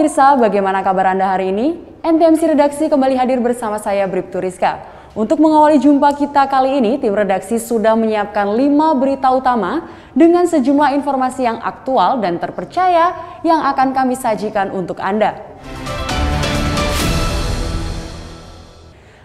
pemirsa, bagaimana kabar Anda hari ini? NTMC Redaksi kembali hadir bersama saya Bribtu Rizka. Untuk mengawali jumpa kita kali ini, tim redaksi sudah menyiapkan 5 berita utama dengan sejumlah informasi yang aktual dan terpercaya yang akan kami sajikan untuk Anda.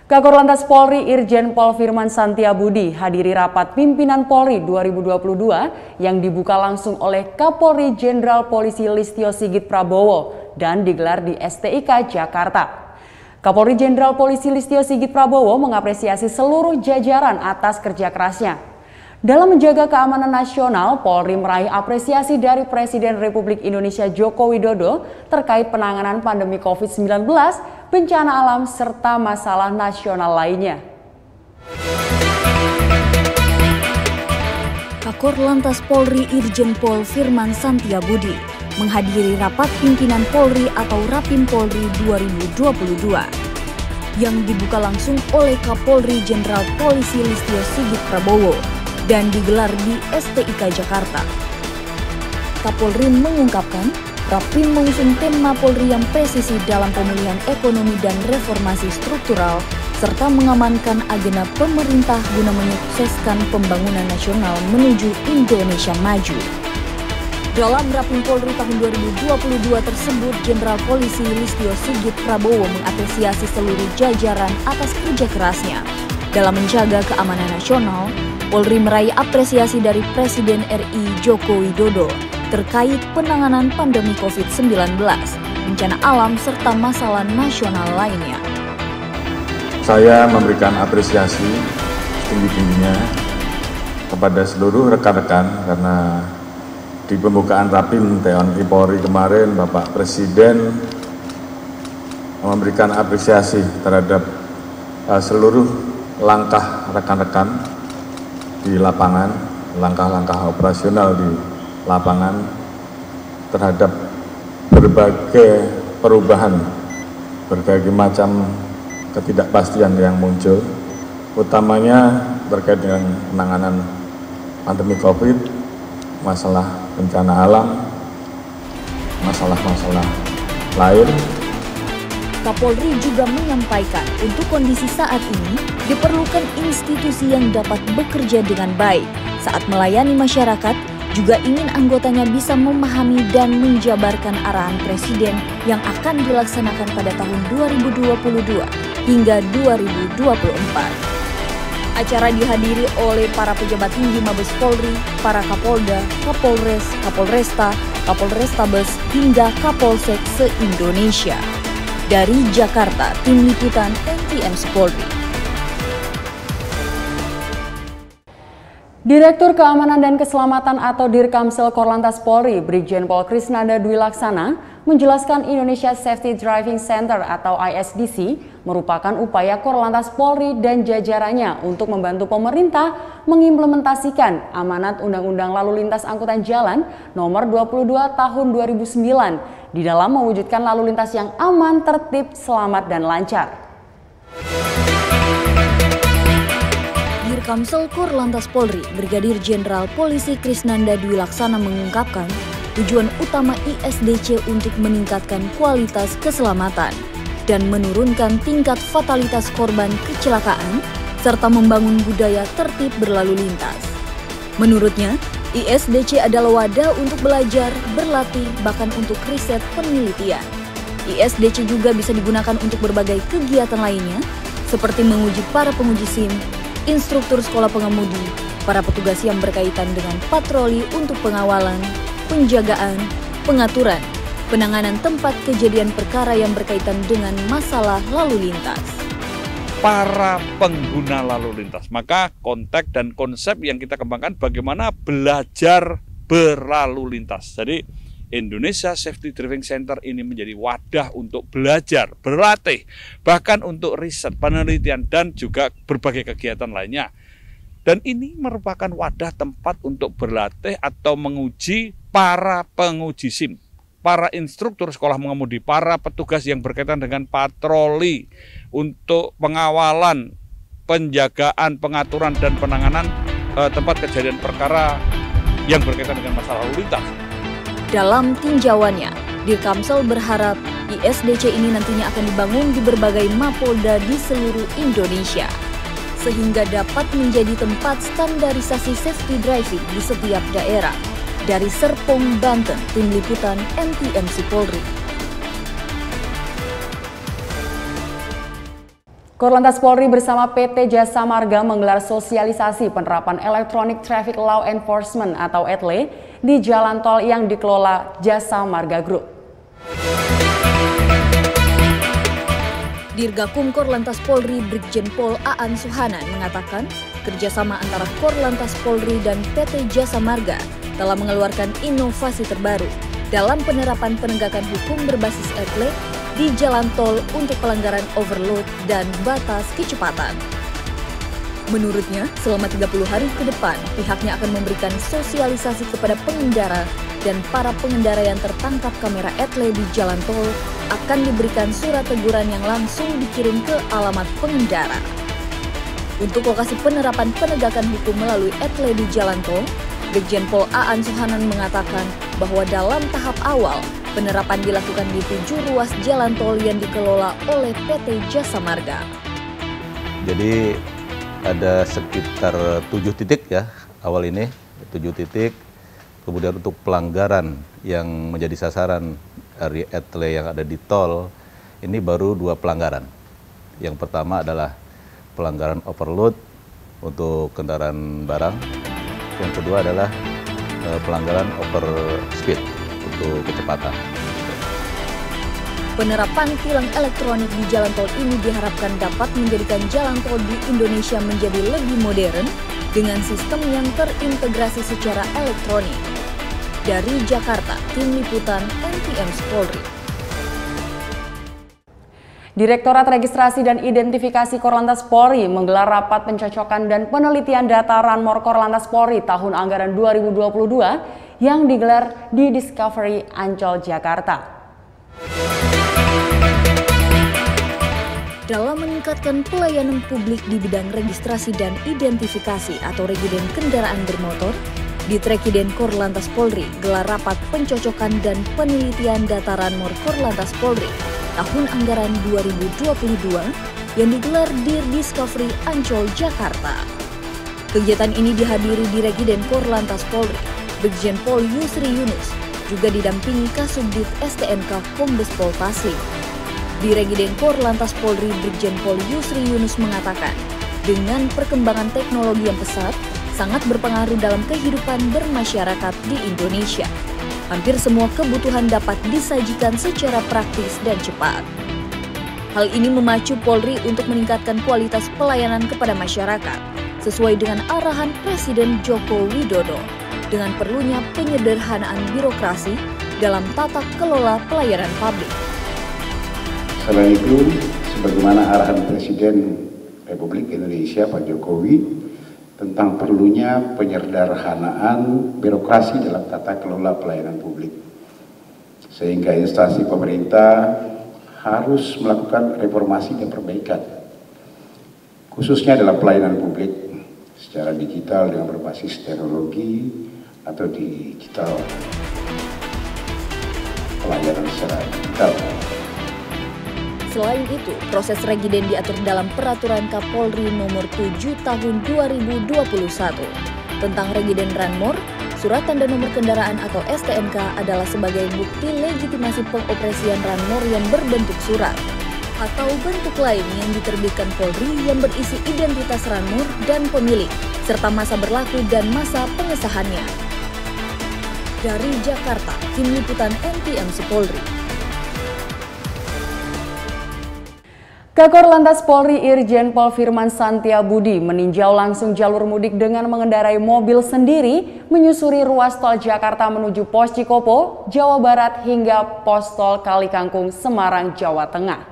Kakor Lantas Polri Irjen Pol Firman Santiabudi hadiri rapat pimpinan Polri 2022 yang dibuka langsung oleh Kapolri Jenderal Polisi Listio Sigit Prabowo dan digelar di STIK Jakarta. Kapolri Jenderal Polisi Listio Sigit Prabowo mengapresiasi seluruh jajaran atas kerja kerasnya. Dalam menjaga keamanan nasional, Polri meraih apresiasi dari Presiden Republik Indonesia Joko Widodo terkait penanganan pandemi COVID-19, bencana alam, serta masalah nasional lainnya. Kakor Lantas Polri Irjen Pol Firman Santiabudi menghadiri rapat pimpinan Polri atau Rapim Polri 2022 yang dibuka langsung oleh Kapolri Jenderal Polisi Listio Sigit Prabowo dan digelar di STIK Jakarta. Kapolri mengungkapkan, Rapim mengusung tema Polri yang presisi dalam pemulihan ekonomi dan reformasi struktural, serta mengamankan agenda pemerintah guna menyukseskan pembangunan nasional menuju Indonesia maju. Dalam Rapim Polri tahun 2022 tersebut, Jenderal Polisi Listio Sigit Prabowo mengapresiasi seluruh jajaran atas kerja kerasnya. Dalam menjaga keamanan nasional, Polri meraih apresiasi dari Presiden RI Joko Widodo terkait penanganan pandemi COVID-19, bencana alam, serta masalah nasional lainnya. Saya memberikan apresiasi setinggi-tingginya kepada seluruh rekan-rekan karena di pembukaan Rapim TNI Polri kemarin Bapak Presiden memberikan apresiasi terhadap seluruh langkah rekan-rekan di lapangan, langkah-langkah operasional di lapangan terhadap berbagai perubahan, berbagai macam ketidakpastian yang muncul, utamanya terkait dengan penanganan pandemi COVID, masalah bencana alam, masalah-masalah lain. Kapolri juga menyampaikan untuk kondisi saat ini diperlukan institusi yang dapat bekerja dengan baik saat melayani masyarakat, juga ingin anggotanya bisa memahami dan menjabarkan arahan Presiden yang akan dilaksanakan pada tahun 2022 hingga 2024. Acara dihadiri oleh para pejabat tinggi Mabes Polri, para Kapolda, Kapolres, Kapolresta, Kapolrestabes, hingga Kapolsek se-Indonesia. Dari Jakarta, Tim Liputan NTMC Polri. Direktur Keamanan dan Keselamatan atau Dirkamsel Korlantas Polri, Brigjen Pol Krisnanda Dwi Laksana, menjelaskan Indonesia Safety Driving Center atau ISDC merupakan upaya Korlantas Polri dan jajarannya untuk membantu pemerintah mengimplementasikan amanat Undang-Undang Lalu Lintas Angkutan Jalan Nomor 22 Tahun 2009 di dalam mewujudkan lalu lintas yang aman, tertib, selamat, dan lancar. Dirkamsel Korlantas Polri, Brigadir Jenderal Polisi Krisnanda Dwi Laksana mengungkapkan tujuan utama ISDC untuk meningkatkan kualitas keselamatan dan menurunkan tingkat fatalitas korban kecelakaan serta membangun budaya tertib berlalu lintas. Menurutnya, ISDC adalah wadah untuk belajar, berlatih, bahkan untuk riset penelitian. ISDC juga bisa digunakan untuk berbagai kegiatan lainnya, seperti menguji para penguji SIM, instruktur sekolah pengemudi, para petugas yang berkaitan dengan patroli untuk pengawalan, penjagaan, pengaturan, penanganan tempat kejadian perkara yang berkaitan dengan masalah lalu lintas. Para pengguna lalu lintas, maka konteks dan konsep yang kita kembangkan bagaimana belajar berlalu lintas. Jadi Indonesia Safety Driving Center ini menjadi wadah untuk belajar, berlatih, bahkan untuk riset, penelitian, dan juga berbagai kegiatan lainnya. Dan ini merupakan wadah tempat untuk berlatih atau menguji para penguji SIM, para instruktur sekolah mengemudi, para petugas yang berkaitan dengan patroli untuk pengawalan, penjagaan, pengaturan, dan penanganan tempat kejadian perkara yang berkaitan dengan masalah lalu lintas. Dalam tinjauannya, Dirkamsel berharap ISDC ini nantinya akan dibangun di berbagai Mapolda di seluruh Indonesia, sehingga dapat menjadi tempat standarisasi safety driving di setiap daerah. Dari Serpong, Banten, Tim Liputan NTMC Polri. Korlantas Polri bersama PT Jasa Marga menggelar sosialisasi penerapan Electronic Traffic Law Enforcement atau ETLE di jalan tol yang dikelola Jasa Marga Group. Dirgakum Korlantas Polri Brigjen Pol Aan Suhanan mengatakan kerjasama antara Korlantas Polri dan PT Jasa Marga telah mengeluarkan inovasi terbaru dalam penerapan penegakan hukum berbasis ETLE di jalan tol untuk pelanggaran overload dan batas kecepatan. Menurutnya, selama 30 hari ke depan, pihaknya akan memberikan sosialisasi kepada pengendara dan para pengendara yang tertangkap kamera ETLE di jalan tol akan diberikan surat teguran yang langsung dikirim ke alamat pengendara. Untuk lokasi penerapan penegakan hukum melalui ETLE di jalan tol, Brigjen Pol Aan Suhanan mengatakan bahwa dalam tahap awal, penerapan dilakukan di 7 ruas jalan tol yang dikelola oleh PT Jasa Marga. Jadi ada sekitar 7 titik ya awal ini, 7 titik. Kemudian untuk pelanggaran yang menjadi sasaran dari ETLE yang ada di tol, ini baru 2 pelanggaran. Yang pertama adalah pelanggaran overload untuk kendaraan barang. Yang kedua adalah pelanggaran over speed untuk kecepatan. Penerapan tilang elektronik di jalan tol ini diharapkan dapat menjadikan jalan tol di Indonesia menjadi lebih modern dengan sistem yang terintegrasi secara elektronik. Dari Jakarta, Tim Liputan NTMC Polri. Direktorat Registrasi dan Identifikasi Korlantas Polri menggelar rapat pencocokan dan penelitian data Ranmor Korlantas Polri tahun anggaran 2022 yang digelar di Discovery Ancol, Jakarta. Dalam meningkatkan pelayanan publik di bidang registrasi dan identifikasi atau regiden kendaraan bermotor, di Trekiden Korlantas Polri gelar rapat pencocokan dan penelitian data Ranmor Korlantas Polri tahun anggaran 2022 yang digelar di Discovery Ancol, Jakarta. Kegiatan ini dihadiri Direkiden Korlantas Polri, Brigjen Pol Yusri Yunus, juga didampingi Kasubdit STNK Kombes Pol Taslim. Direkiden Korlantas Polri Brigjen Pol Yusri Yunus mengatakan, dengan perkembangan teknologi yang pesat, sangat berpengaruh dalam kehidupan bermasyarakat di Indonesia. Hampir semua kebutuhan dapat disajikan secara praktis dan cepat. Hal ini memacu Polri untuk meningkatkan kualitas pelayanan kepada masyarakat, sesuai dengan arahan Presiden Joko Widodo, dengan perlunya penyederhanaan birokrasi dalam tata kelola pelayanan publik. Selain itu, sebagaimana arahan Presiden Republik Indonesia Pak Jokowi tentang perlunya penyederhanaan birokrasi dalam tata kelola pelayanan publik, sehingga instansi pemerintah harus melakukan reformasi dan perbaikan, khususnya dalam pelayanan publik secara digital dengan berbasis teknologi atau digital pelayanan secara digital. Selain itu, proses regiden diatur dalam Peraturan Kapolri Nomor 7 Tahun 2021 tentang regiden Ranmor. Surat tanda nomor kendaraan atau STNK adalah sebagai bukti legitimasi pengoperasian Ranmor yang berbentuk surat atau bentuk lain yang diterbitkan Polri yang berisi identitas Ranmor dan pemilik, serta masa berlaku dan masa pengesahannya. Dari Jakarta, Tim Liputan NTMC Polri. Kakor Lantas Polri Irjen Pol Firman Santia Budi meninjau langsung jalur mudik dengan mengendarai mobil sendiri menyusuri ruas tol Jakarta menuju Pos Cikopo, Jawa Barat hingga Pos Tol Kalikangkung, Semarang, Jawa Tengah.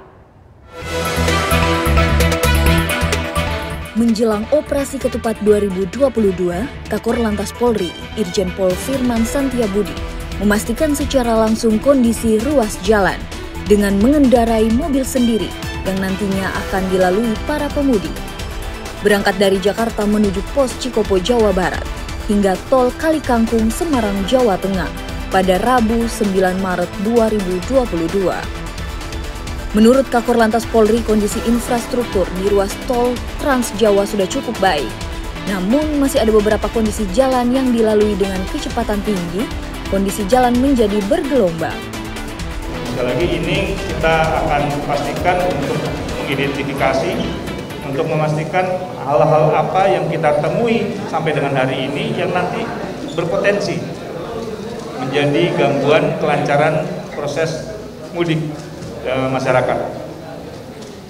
Menjelang Operasi Ketupat 2022, Kakor Lantas Polri Irjen Pol Firman Santia Budi memastikan secara langsung kondisi ruas jalan dengan mengendarai mobil sendiri yang nantinya akan dilalui para pemudik. Berangkat dari Jakarta menuju Pos Cikopo, Jawa Barat, hingga Tol Kalikangkung, Semarang, Jawa Tengah. pada Rabu 9 Maret 2022. Menurut Kakor Lantas Polri, kondisi infrastruktur di ruas tol Trans Jawa sudah cukup baik. Namun masih ada beberapa kondisi jalan yang dilalui dengan kecepatan tinggi, kondisi jalan menjadi bergelombang. Sekali lagi ini kita akan pastikan untuk mengidentifikasi, untuk memastikan hal-hal apa yang kita temui sampai dengan hari ini yang nanti berpotensi menjadi gangguan kelancaran proses mudik masyarakat.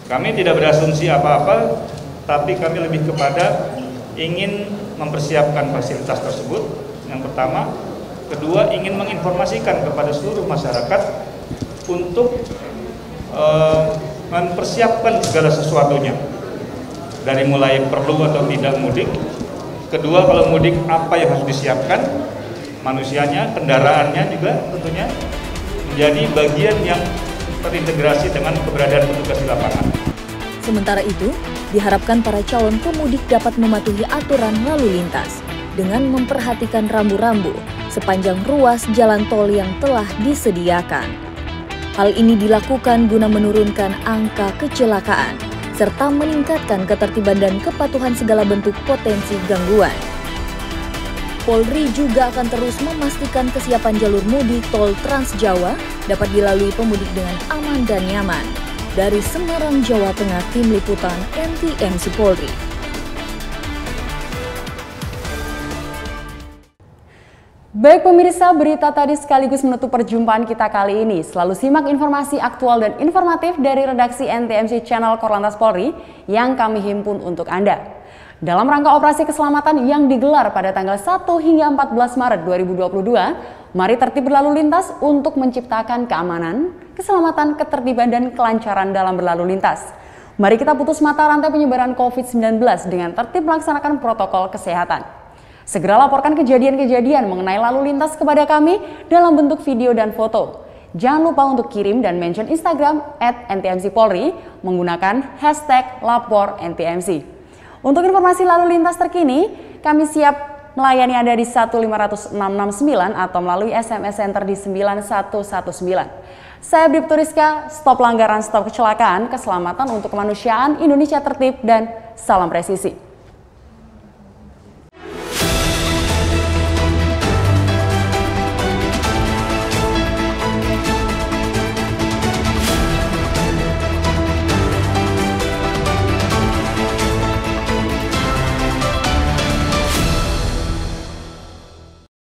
Kami tidak berasumsi apa-apa, tapi kami lebih kepada ingin mempersiapkan fasilitas tersebut, yang pertama. Kedua, ingin menginformasikan kepada seluruh masyarakat untuk mempersiapkan segala sesuatunya. Dari mulai perlu atau tidak mudik. Kedua, kalau mudik apa yang harus disiapkan, manusianya, kendaraannya juga tentunya menjadi bagian yang terintegrasi dengan keberadaan petugas di lapangan. Sementara itu, diharapkan para calon pemudik dapat mematuhi aturan lalu lintas dengan memperhatikan rambu-rambu sepanjang ruas jalan tol yang telah disediakan. Hal ini dilakukan guna menurunkan angka kecelakaan serta meningkatkan ketertiban dan kepatuhan segala bentuk potensi gangguan. Polri juga akan terus memastikan kesiapan jalur mudik tol Trans Jawa dapat dilalui pemudik dengan aman dan nyaman. Dari Semarang, Jawa Tengah, Tim Liputan NTMC Polri. Baik pemirsa, berita tadi sekaligus menutup perjumpaan kita kali ini. Selalu simak informasi aktual dan informatif dari redaksi NTMC Channel Korlantas Polri yang kami himpun untuk Anda. Dalam rangka operasi keselamatan yang digelar pada tanggal 1 hingga 14 Maret 2022, mari tertib berlalu lintas untuk menciptakan keamanan, keselamatan, ketertiban, dan kelancaran dalam berlalu lintas. Mari kita putus mata rantai penyebaran COVID-19 dengan tertib melaksanakan protokol kesehatan. Segera laporkan kejadian-kejadian mengenai lalu lintas kepada kami dalam bentuk video dan foto. Jangan lupa untuk kirim dan mention Instagram @ntmcpolri menggunakan #LaporNTMC. Untuk informasi lalu lintas terkini, kami siap melayani Anda di 15669 atau melalui SMS Center di 9119. Saya Bribtu Rizka, stop pelanggaran, stop kecelakaan, keselamatan untuk kemanusiaan, Indonesia tertib, dan salam presisi.